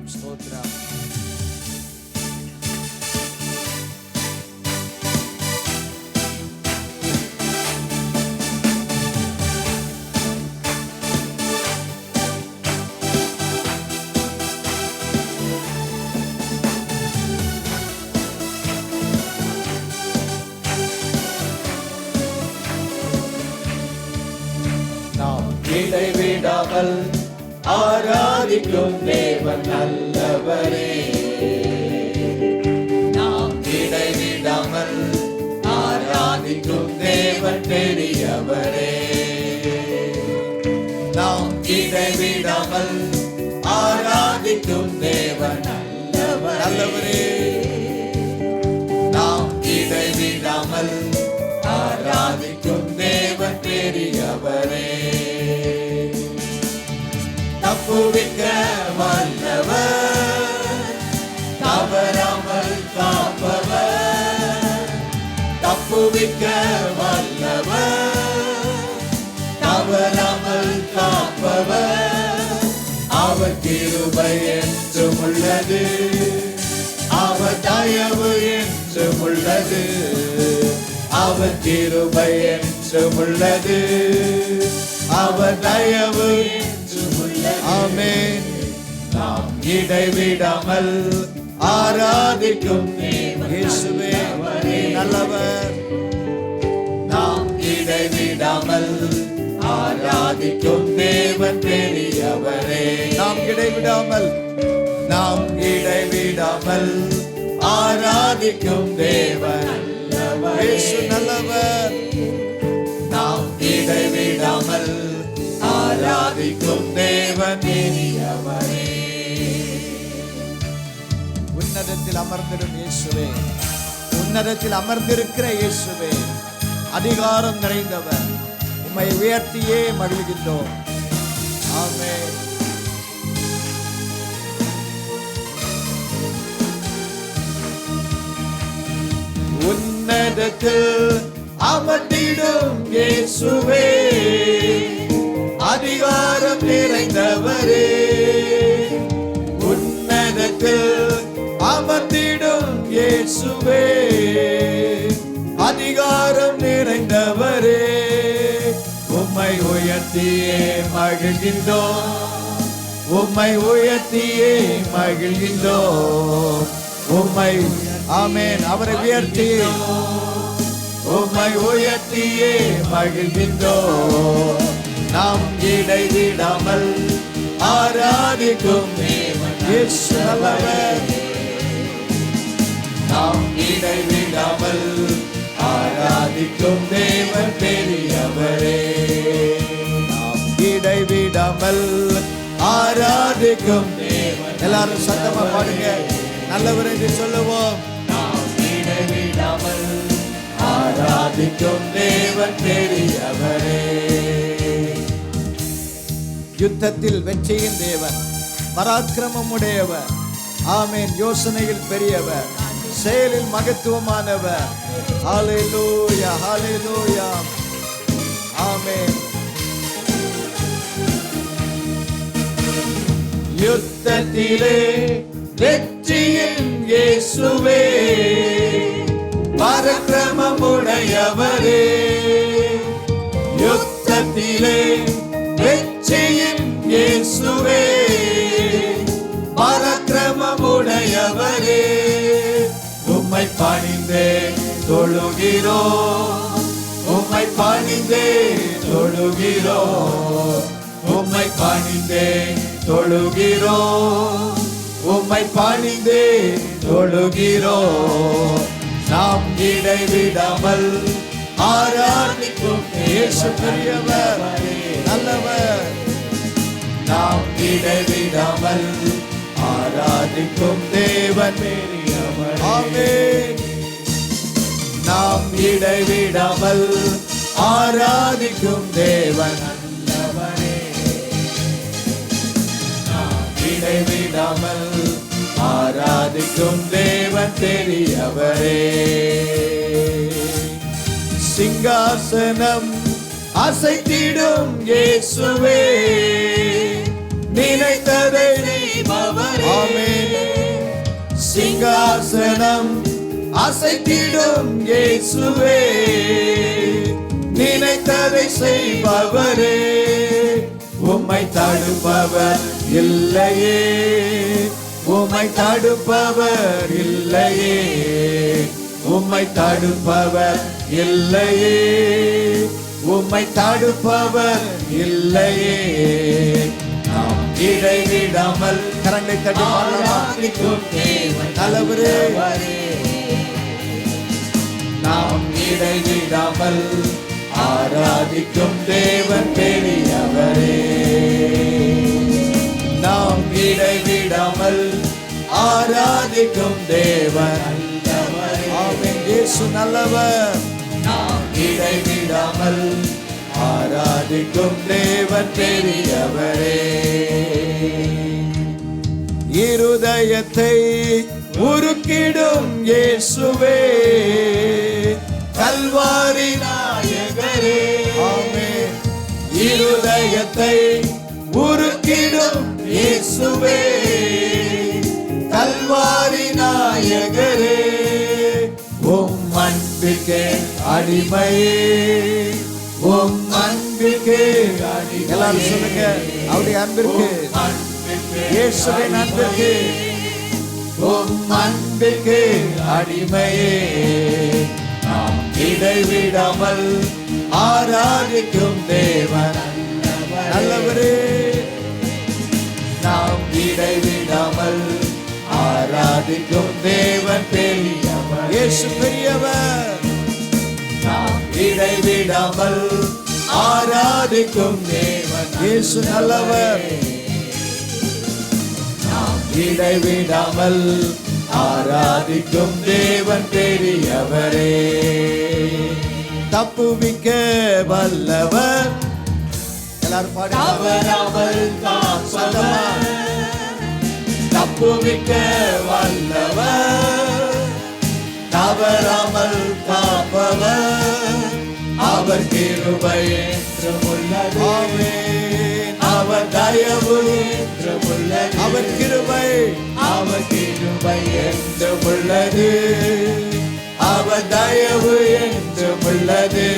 ஸ்தோத்திரம் ஸ்தோத்திரம். இடைவிடாமல் ஆராதிக்கும் தேவன் நல்லவரே. நாம் இடைவிடாமல் ஆராதிக்கும் தேவன் பெரியவரே. நாம் இடைவிடாமல் ஆராதிக்கும் தேவன் நல்லவரே. நாம் இடைவிடாமல் ஆராதிக்கும் தேவன் பெரியவரே. தப்புவிக்க வல்லவர், தவறாமல் காப்பவர். தப்புவிக்க வல்லவர், தவறாமல் காப்பவர். அவர் கிருபை என்றும் உள்ளது, அவர் தயவு என்றும் உள்ளது. அவர் கிருபை என்றும் உள்ளது, அவர் தயவு என்றும் உள்ளது. ஆமென். நாம் இடைவிடாமல் ஆராதிக்கும் இயேசுவே நல்லவர். நாம் இடைவிடாமல் ஆராதிக்கும் தேவன் பெரியவரே. நாம் இடைவிடாமல் ஆராதிக்கும் தேவன் இயேசு நல்லவர். நாம் இடைவிடாமல் ஆராதிக்கும் தேவன் பெரியவரே. உன்னதத்தில் அமர்ந்திடும் இயேசுவே, உன்னதத்தில் அமர்ந்திருக்கிற இயேசுவே, அதிகாரம் நிறைந்தவர், உம்மை உயர்த்தியே மகிழ்கின்றோம். ஆமென். உன்னதத்தில் அமர்ந்திடும் இயேசுவே, அதிகாரம் நிறைந்தவரே. உன்னதத்தில் அமர்ந்திடும் இயேசுவே, அதிகாரம் நிறைந்தவரே. உம்மை உயர்த்தியே மகிழ்கின்றோம், உம்மை உயர்த்தியே மகிழ்கின்றோம். உம்மை ஆமென். அவரை உயர்த்தி உம்மை உயர்த்தியே மகிழ்கின்றோம். நாம் இடைவிடாமல் ஆராதிக்கும் இயேசு நல்லவர். நாம் இடைவிடாமல் ஆராதிக்கும் தேவன் பெரியவரே. நாம் இடைவிடாமல் ஆராதிக்கும் தேவன். எல்லாரும் சத்தமா பாடுங்க, நல்லவர் என்று சொல்லுவோம். நாம் இடைவிடாமல் ஆராதிக்கும் தேவன் பெரியவரே. யுத்தத்தில் வெற்றியின் தேவன், பராக்கிரமம் உடையவர். ஆமென். யோசனையில் பெரியவர், செயலில் மகத்துவமானவர். ஹல்லேலூயா, ஹல்லேலூயா. ஆமென். யுத்தத்திலே வெற்றியின் இயேசுவே, பராக்கிரமமுடையவரே. யுத்தத்திலே வெற்றியின் இயேசுவே, பராக்கிரமமுடையவரே. உம்மை பணிந்தே தொழுகிறோம், உம்மை பணிந்தே தொழுகிறோம். உம்மை பணிந்தே தொழுகிறோம், உம்மை பணிந்தே தொழுகிறோம். நாம் இடைவிடாமல் ஆராதிக்கும் இயேசு பெரியவர் நல்லவர். நாம் இடைவிடாமல் ஆராதிக்கும் தேவன் பெரியவர். ஆமென். நாம் இடைவிடாமல் ஆராதிக்கும் தேவன் நல்லவரே. நாம் இடைவிடாமல் ஆராதிக்கும் தேவன் பெரியவரே. சிங்காசனம் அசைத்திடும் இயேசுவே, நினைத்ததை செய்பவரே. வசனம் அசைத்திடும் இயேசுவே, நினைத்ததை செய்பவரே, உம்மை தடுப்பவர் இல்லையே, உம்மை தடுப்பவர் இல்லையே, உம்மை தடுப்பவர் இல்லையே, உம்மை தடுப்பவர் இல்லையே. நாம் இடைவிடாமல் கரங்களை தட்டி ஆராதிக்கும் தேவன் நல்லவரே, நாம் இடைவிடாமல் ஆராதிக்கும் தேவன் பெரியவரே, நாம் இடைவிடாமல் ஆராதிக்கும் தேவன் நல்லவரே. ஆமென். இயேசு நல்லவர். நாம் இடைவிடாமல் ஆராதிக்கும் தேவன் பெரியவரே. இருதயத்தை உருக்கிடும் இயேசுவே, கல்வாரி நாயகரே. ஆமென். இருதயத்தை உருக்கிடும் இயேசுவே, கல்வாரி நாயகரே. உம் அன்பிற்கே அடிமையே, உம் அன்பிற்கே அடிமையே. எல்லாரும் சொல்லுங்க, அவருடைய அன்பிற்கு, இயேசுவின் அன்பிற்கு, உம் அன்பிற்கே அடிமையே. நாம் இடைவிடாமல் ஆராதிக்கும் தேவன் நல்லவரே, நாம் இடைவிடாமல் ஆராதிக்கும் தேவன் பெரியவர். இயேசு பெரியவர். நாம் இடைவிடாமல் ஆராதிக்கும் தேவன் இயேசு நல்லவர். நாம் இடைவிடாமல் ஆராதிக்கும் தேவன் பெரியவரே. தப்புவிக்க வல்லவர். எல்லாரும் பாடுங்க. தவறாமல் காப்பவர், தப்புவிக்க வல்லவர், தவறாமல் காப்பவர், அவர் கிருபை என்றும் உள்ளது. ஆமென். அவர் தயவு என்றும் உள்ளது. அவர் கிருபை, அவர் கிருபை என்றும் உள்ளது. அவர் தயவு என்றும் உள்ளது.